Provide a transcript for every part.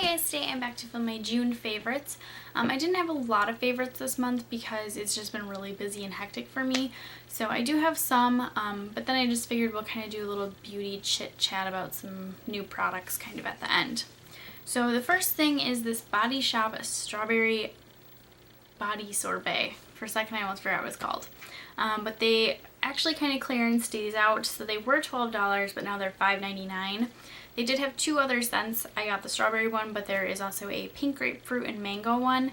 guys, today I'm back to film my June favorites. I didn't have a lot of favorites this month because it's just been really busy and hectic for me. So I do have some, but then I just figured we'll kind of do a little beauty chit chat about some new products kind of at the end. So the first thing is this Body Shop Strawberry Body Sorbet. For a second I almost forgot what it's called. But they actually kind of clearanced these out, so they were $12, but now they're $5.99. They did have two other scents. I got the strawberry one, but there is also a pink grapefruit and mango one.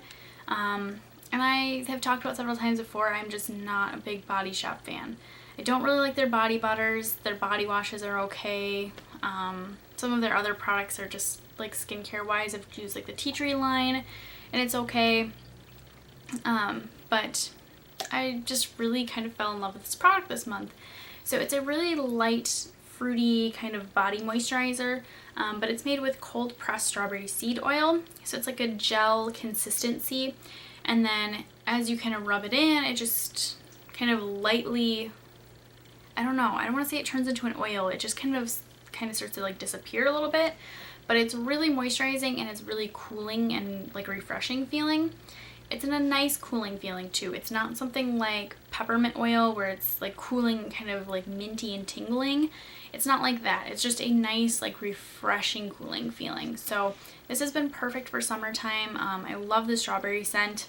And I have talked about several times before, I'm just not a big Body Shop fan. I don't really like their body butters. Their body washes are okay. Some of their other products are just like skincare wise. I've used like the tea tree line and it's okay. But I just really kind of fell in love with this product this month. So it's a really light, fruity kind of body moisturizer, but it's made with cold pressed strawberry seed oil. So it's like a gel consistency. And then as you kind of rub it in, it just kind of lightly, I don't want to say it turns into an oil. It just kind of starts to like disappear a little bit, but it's really moisturizing and it's really cooling and like refreshing feeling. It's in a nice cooling feeling too. It's not something like peppermint oil where it's like cooling, kind of like minty and tingling. It's not like that. It's just a nice like refreshing cooling feeling. So this has been perfect for summertime. I love the strawberry scent.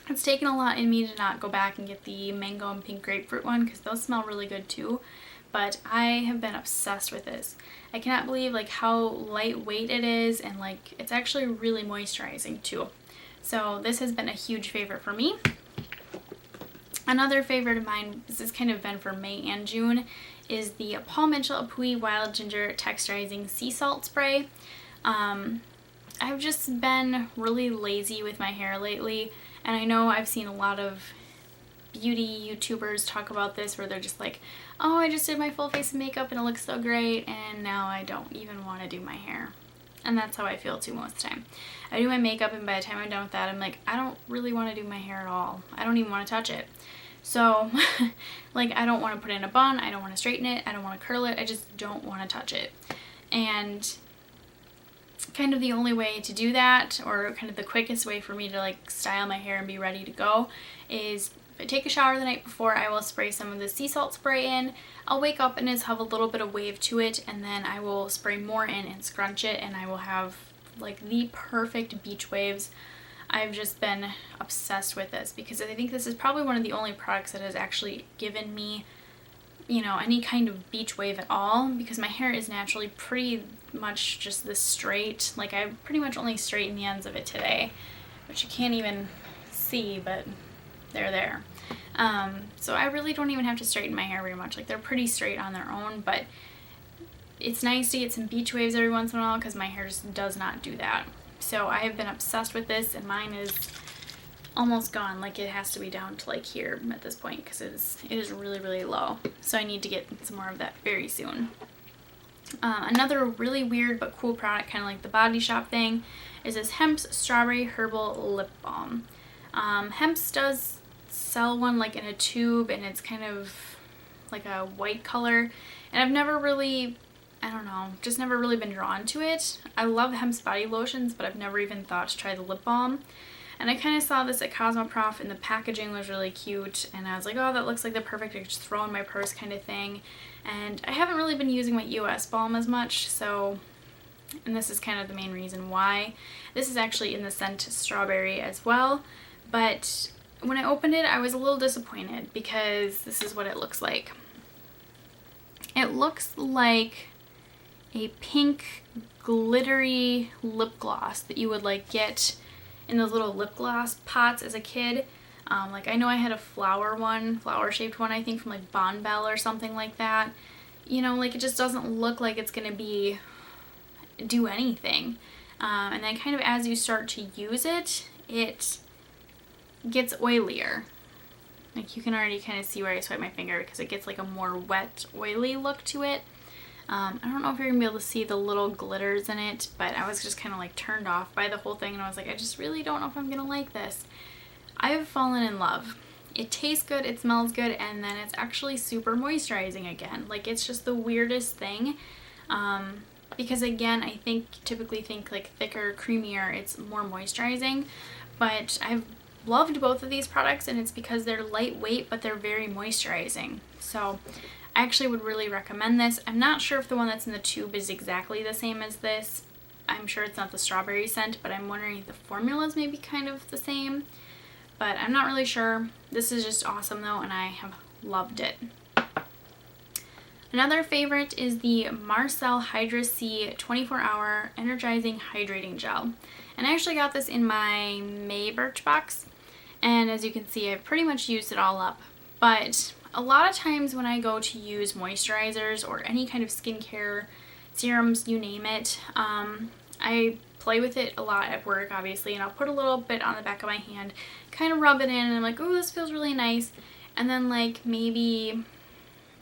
It's taken a lot in me to not go back and get the mango and pink grapefruit one because those smell really good too. But I have been obsessed with this. I cannot believe like how lightweight it is, and like it's actually really moisturizing too. So this has been a huge favorite for me. Another favorite of mine, this has kind of been for May and June, is the Paul Mitchell Apui Wild Ginger Texturizing Sea Salt Spray. I've just been really lazy with my hair lately, and I know I've seen a lot of beauty YouTubers talk about this where they're just like, oh, I just did my full face of makeup and it looks so great, and now I don't even want to do my hair. And that's how I feel too most of the time. I do my makeup and by the time I'm done with that, I'm like, I don't really want to do my hair at all. I don't even want to touch it. So, like, I don't want to put it in a bun. I don't want to straighten it. I don't want to curl it. I just don't want to touch it. And kind of the only way to do that, or kind of the quickest way for me to like style my hair and be ready to go, is if I take a shower the night before, I will spray some of the sea salt spray in. I'll wake up and just have a little bit of wave to it, and then I will spray more in and scrunch it, and I will have like the perfect beach waves. I've just been obsessed with this because I think this is probably one of the only products that has actually given me, you know, any kind of beach wave at all, because my hair is naturally pretty much just this straight. Like, I pretty much only straightened the ends of it today, which you can't even see, but they're there. So I really don't even have to straighten my hair very much. Like, they're pretty straight on their own, but it's nice to get some beach waves every once in a while because my hair just does not do that. So I have been obsessed with this, and mine is almost gone. Like, it has to be down to like here at this point because it is really, really low. So I need to get some more of that very soon. Another really weird but cool product, kind of like the Body Shop thing, is this Hemps Strawberry Herbal Lip Balm. Hemps does sell one like in a tube, and it's kind of like a white color, and I've never really, I don't know, just never really been drawn to it. I love Hemp's body lotions, but I've never even thought to try the lip balm. And I kind of saw this at Cosmoprof, and the packaging was really cute, and I was like, oh, that looks like the perfect, like, just throw in my purse kind of thing. And I haven't really been using my US balm as much, so, and this is kind of the main reason why. This is actually in the scent strawberry as well, but when I opened it, I was a little disappointed because this is what it looks like. It looks like a pink glittery lip gloss that you would like get in those little lip gloss pots as a kid. Like, I know I had a flower shaped one, I think from like Bon Bell or something like that. You know, like, it just doesn't look like it's gonna do anything. And then kind of as you start to use it, it gets oilier. Like, you can already kind of see where I swipe my finger because it gets like a more wet, oily look to it. I don't know if you're gonna be able to see the little glitters in it, but I was just kind of like turned off by the whole thing, and I was like, I just really don't know if I'm gonna like this. I've fallen in love. It tastes good, it smells good, and then it's actually super moisturizing again. Like, it's just the weirdest thing. because again, I typically think like thicker, creamier, it's more moisturizing, but I've loved both of these products, and it's because they're lightweight but they're very moisturizing. So I actually would really recommend this. I'm not sure if the one that's in the tube is exactly the same as this. I'm sure it's not the strawberry scent, but I'm wondering if the formula is maybe kind of the same, but I'm not really sure. This is just awesome though, and I have loved it. Another favorite is the Marcel Hydra C 24-hour energizing hydrating gel, and I actually got this in my May Birchbox, and as you can see, I've pretty much used it all up. But a lot of times when I go to use moisturizers or any kind of skincare serums, you name it, I play with it a lot at work, obviously, and I'll put a little bit on the back of my hand, kind of rub it in, and I'm like, oh, this feels really nice. And then like maybe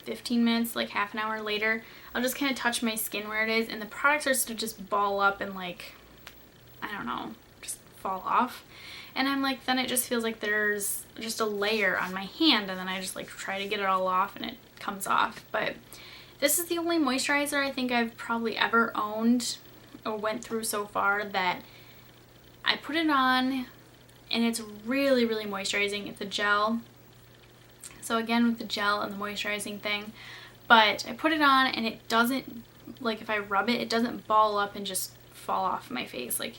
15 minutes, like half an hour later, I'll just kind of touch my skin where it is, and the product starts to just ball up and like, I don't know, just fall off. And I'm like, then it just feels like there's just a layer on my hand, and then I just like try to get it all off and it comes off. But this is the only moisturizer I think I've probably ever owned or went through so far that I put it on and it's really, really moisturizing. It's a gel. So again, with the gel and the moisturizing thing, but I put it on and it doesn't, like if I rub it, it doesn't ball up and just fall off my face. Like,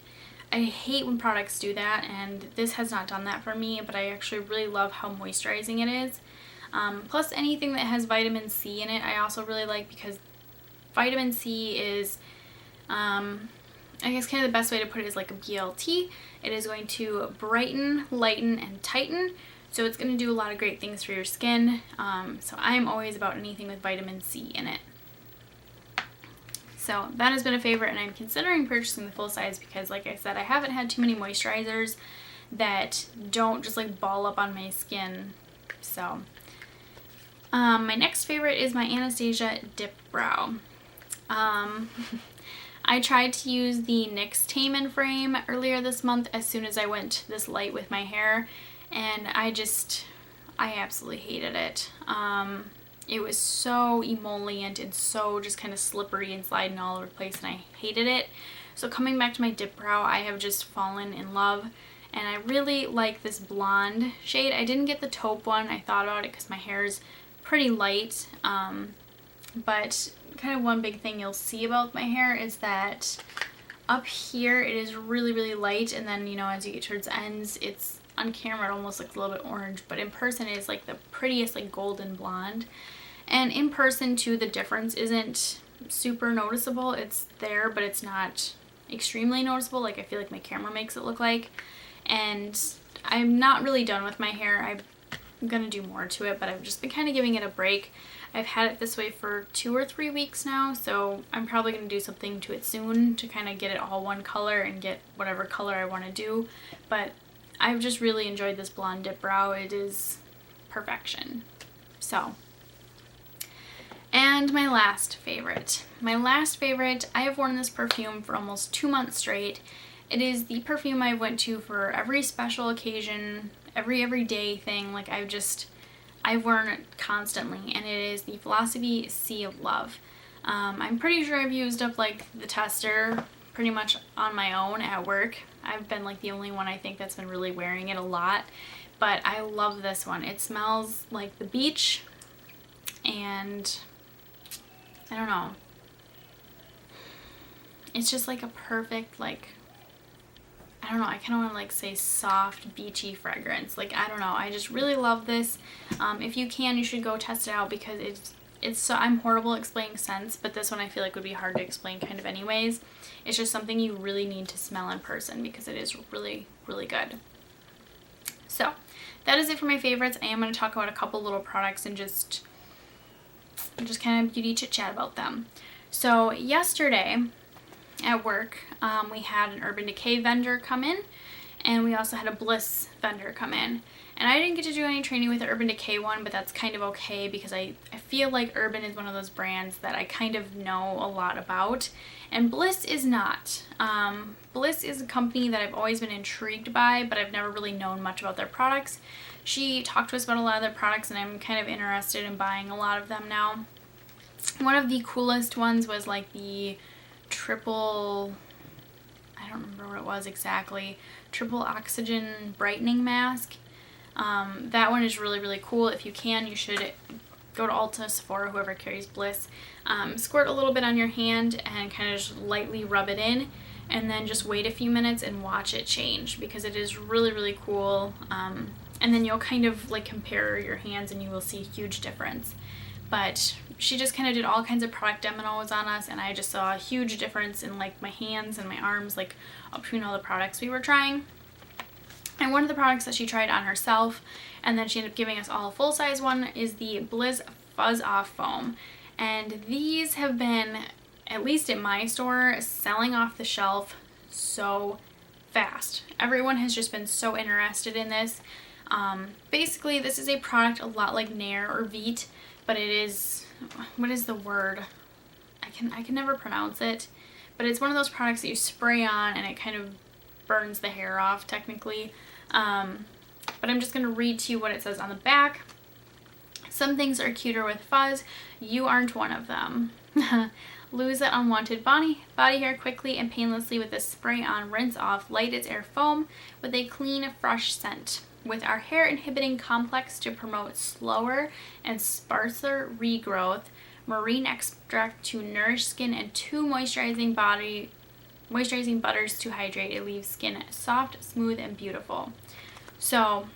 I hate when products do that, and this has not done that for me, but I actually really love how moisturizing it is. Plus anything that has vitamin C in it, I also really like, because vitamin C is, I guess kind of the best way to put it is like a BLT. It is going to brighten, lighten, and tighten. So it's going to do a lot of great things for your skin. So I'm always about anything with vitamin C in it. So that has been a favorite, and I'm considering purchasing the full size because, like I said, I haven't had too many moisturizers that don't just like ball up on my skin. So my next favorite is my Anastasia Dip Brow. I tried to use the NYX Tame & Frame earlier this month as soon as I went this light with my hair, and I absolutely hated it. It was so emollient and so just kind of slippery and sliding all over the place, and I hated it. So coming back to my Dip Brow, I have just fallen in love, and I really like this blonde shade. I didn't get the taupe one. I thought about it because my hair is pretty light, but kind of one big thing you'll see about my hair is that up here it is really, really light, and then, you know, as you get towards the ends, it's on camera it almost looks a little bit orange, but in person it's like the prettiest like golden blonde. And in person too, the difference isn't super noticeable. It's there, but it's not extremely noticeable like I feel like my camera makes it look like. And I'm not really done with my hair. I'm gonna do more to it, but I've just been kind of giving it a break. I've had it this way for 2 or 3 weeks now, so I'm probably gonna do something to it soon to kind of get it all one color and get whatever color I want to do. But I've just really enjoyed this blonde dip brow. It is perfection. So, and my last favorite. I have worn this perfume for almost 2 months straight. It is the perfume I went to for every special occasion, everyday thing. Like I've worn it constantly, and it is the Philosophy Sea of Love. I'm pretty sure I've used up like the tester pretty much on my own at work. I've been like the only one I think that's been really wearing it a lot, but I love this one. It smells like the beach, and I don't know. It's just like a perfect, like, I don't know, I kind of want to like say soft, beachy fragrance. Like, I don't know, I just really love this. If you can, you should go test it out because it's so, I'm horrible at explaining scents, but this one I feel like would be hard to explain kind of anyways. It's just something you really need to smell in person because it is really, really good. So that is it for my favorites. I am going to talk about a couple little products and just kind of beauty chit chat about them. So yesterday at work, we had an Urban Decay vendor come in, and we also had a Bliss vendor come in. And I didn't get to do any training with the Urban Decay one, but that's kind of okay because I feel like Urban is one of those brands that I kind of know a lot about, and Bliss is not. Bliss is a company that I've always been intrigued by, but I've never really known much about their products. She talked to us about a lot of their products, and I'm kind of interested in buying a lot of them now. One of the coolest ones was like the triple, I don't remember what it was exactly, triple oxygen brightening mask. That one is really, really cool. If you can, you should go to Ulta, Sephora, whoever carries Bliss. Squirt a little bit on your hand and kind of just lightly rub it in, and then just wait a few minutes and watch it change, because it is really, really cool. And then you'll kind of like compare your hands and you will see a huge difference. But she just kind of did all kinds of product demos on us, and I just saw a huge difference in like my hands and my arms, like between all the products we were trying. And one of the products that she tried on herself, and then she ended up giving us all a full-size one, is the Bliss Fuzz Off Foam. And these have been, at least at my store, selling off the shelf so fast. Everyone has just been so interested in this. Basically, this is a product a lot like Nair or Veet, but it is, what is the word? I can never pronounce it, but it's one of those products that you spray on and it kind of burns the hair off technically. But I'm just going to read to you what it says on the back. Some things are cuter with fuzz. You aren't one of them. Lose that unwanted body hair quickly and painlessly with this spray-on, rinse-off, light-as-air foam with a clean, fresh scent. With our hair inhibiting complex to promote slower and sparser regrowth, marine extract to nourish skin, and 2 moisturizing butters to hydrate, it leaves skin soft, smooth, and beautiful. So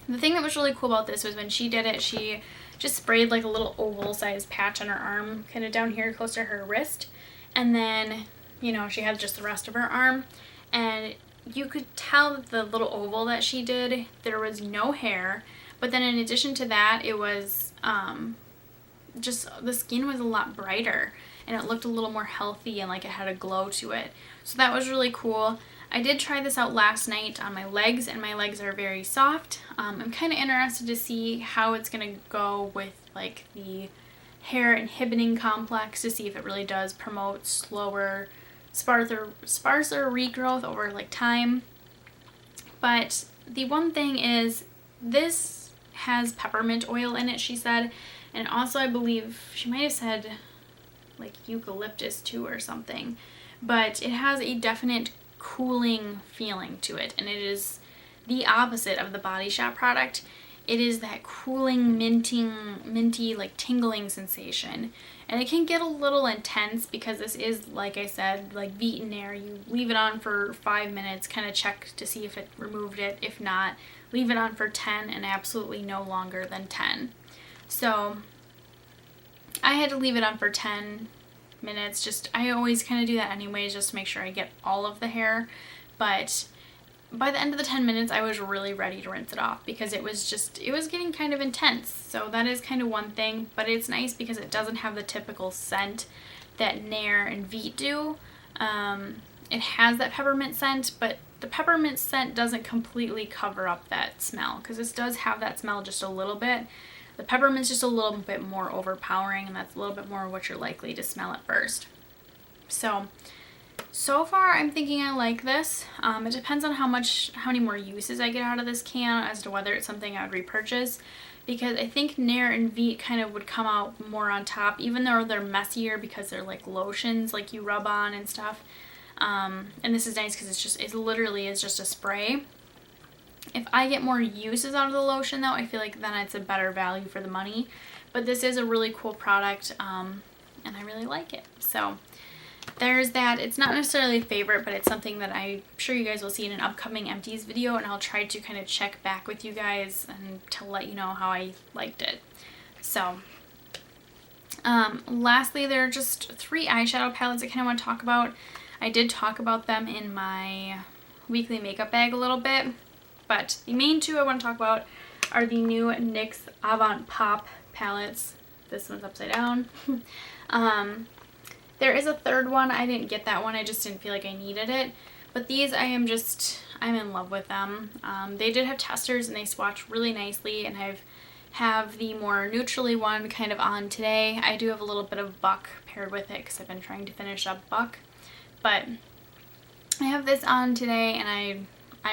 the thing that was really cool about this was when she did it, she just sprayed like a little oval sized patch on her arm, kind of down here close to her wrist, and then, you know, she had just the rest of her arm, and you could tell that the little oval that she did, there was no hair, but then in addition to that, it was just, the skin was a lot brighter, and it looked a little more healthy and like it had a glow to it. So that was really cool. I did try this out last night on my legs, and my legs are very soft. I'm kind of interested to see how it's going to go with like the hair inhibiting complex, to see if it really does promote slower, sparser regrowth over like time. But the one thing is, this has peppermint oil in it, she said, and also I believe she might have said like eucalyptus too or something, but it has a definite cooling feeling to it, and it is the opposite of the Body Shop product. It is that cooling, minty, like tingling sensation, and it can get a little intense because this is, like I said, like Veet and Nair. You leave it on for 5 minutes, kind of check to see if it removed it. If not, leave it on for 10 and absolutely no longer than 10. So I had to leave it on for 10 minutes. I always kind of do that anyways, just to make sure I get all of the hair. But by the end of the 10 minutes, I was really ready to rinse it off, because it was getting kind of intense. So that is kind of one thing, but it's nice because it doesn't have the typical scent that Nair and Veet do. It has that peppermint scent, but the peppermint scent doesn't completely cover up that smell, because this does have that smell just a little bit. The peppermint's just a little bit more overpowering, and that's a little bit more what you're likely to smell at first. So far I'm thinking I like this. It depends on how many more uses I get out of this can as to whether it's something I would repurchase, because I think Nair and Veet kind of would come out more on top, even though they're messier because they're like lotions like you rub on and stuff. And this is nice because it literally is just a spray. If I get more uses out of the lotion though, I feel like then it's a better value for the money. But this is a really cool product, and I really like it. So there's that. It's not necessarily a favorite, but it's something that I'm sure you guys will see in an upcoming empties video, and I'll try to kind of check back with you guys and to let you know how I liked it. So lastly, there are just 3 eyeshadow palettes I kind of want to talk about. I did talk about them in my weekly makeup bag a little bit, but the main 2 I want to talk about are the new NYX Avant Pop Palettes. This one's upside down. There is a 3rd one. I didn't get that one. I just didn't feel like I needed it. But these, I'm in love with them. They did have testers and they swatched really nicely, and I have the more neutrally one kind of on today. I do have a little bit of Buck paired with it because I've been trying to finish up Buck. But I have this on today, and I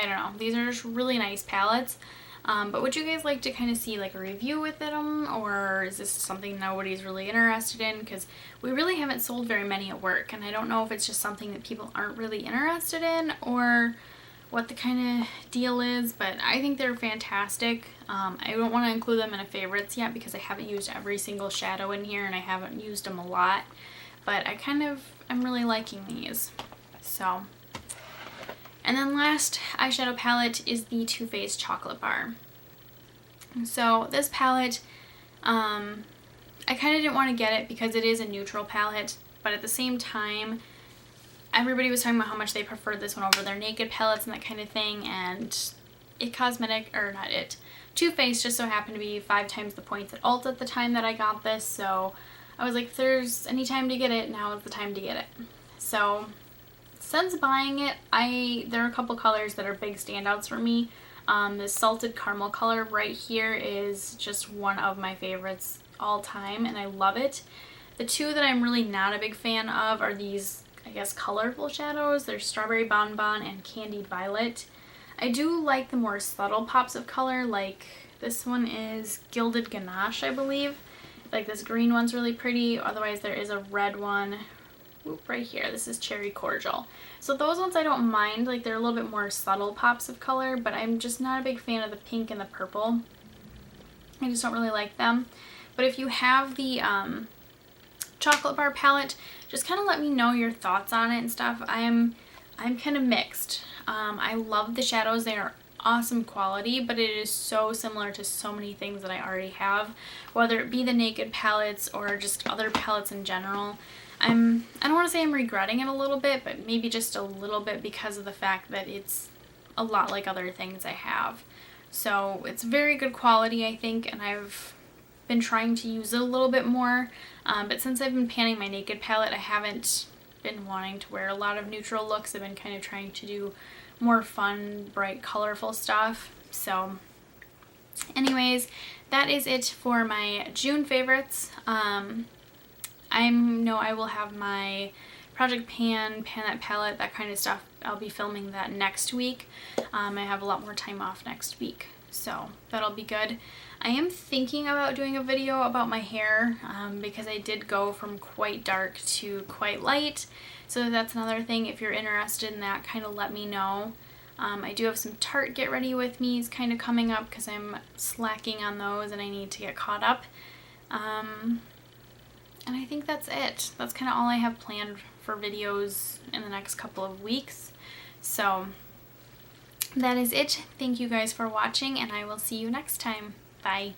don't know. These are just really nice palettes. But would you guys like to kind of see like a review with them, or is this something nobody's really interested in? Because we really haven't sold very many at work, and I don't know if it's just something that people aren't really interested in or what the kind of deal is, but I think they're fantastic. I don't want to include them in a favorites yet because I haven't used every single shadow in here and I haven't used them a lot, but I'm really liking these. So, and then last eyeshadow palette is the Too Faced Chocolate Bar. So this palette, I kind of didn't want to get it because it is a neutral palette, but at the same time, everybody was talking about how much they preferred this one over their naked palettes and that kind of thing, and Too Faced just so happened to be 5 times the points at Ulta at the time that I got this, so I was like, if there's any time to get it, now is the time to get it. So since buying it, there are a couple colors that are big standouts for me. This salted caramel color right here is just one of my favorites all time, and I love it. The two that I'm really not a big fan of are these, I guess, colorful shadows. They're Strawberry Bonbon and Candied Violet. I do like the more subtle pops of color, like this one is Gilded Ganache, I believe. Like this green one's really pretty. Otherwise there is a red one right here. This is Cherry Cordial. So those ones I don't mind, like they're a little bit more subtle pops of color, but I'm just not a big fan of the pink and the purple. I just don't really like them. But if you have the chocolate bar palette, just kind of let me know your thoughts on it and stuff. I'm kind of mixed. I love the shadows. They are awesome quality, but it is so similar to so many things that I already have, whether it be the naked palettes or just other palettes in general. I don't want to say I'm regretting it a little bit, but maybe just a little bit because of the fact that it's a lot like other things I have. So it's very good quality, I think, and I've been trying to use it a little bit more, but since I've been panning my naked palette, I haven't been wanting to wear a lot of neutral looks. I've been kind of trying to do more fun, bright, colorful stuff. So anyways, that is it for my June favorites. I know I will have my Project Pan That palette, that kind of stuff. I'll be filming that next week. I have a lot more time off next week, so that'll be good. I am thinking about doing a video about my hair because I did go from quite dark to quite light, so that's another thing. If you're interested in that, kind of let me know. I do have some Tarte Get Ready With Me's kind of coming up because I'm slacking on those and I need to get caught up. And I think that's it. That's kind of all I have planned for videos in the next couple of weeks. So that is it. Thank you guys for watching, and I will see you next time. Bye.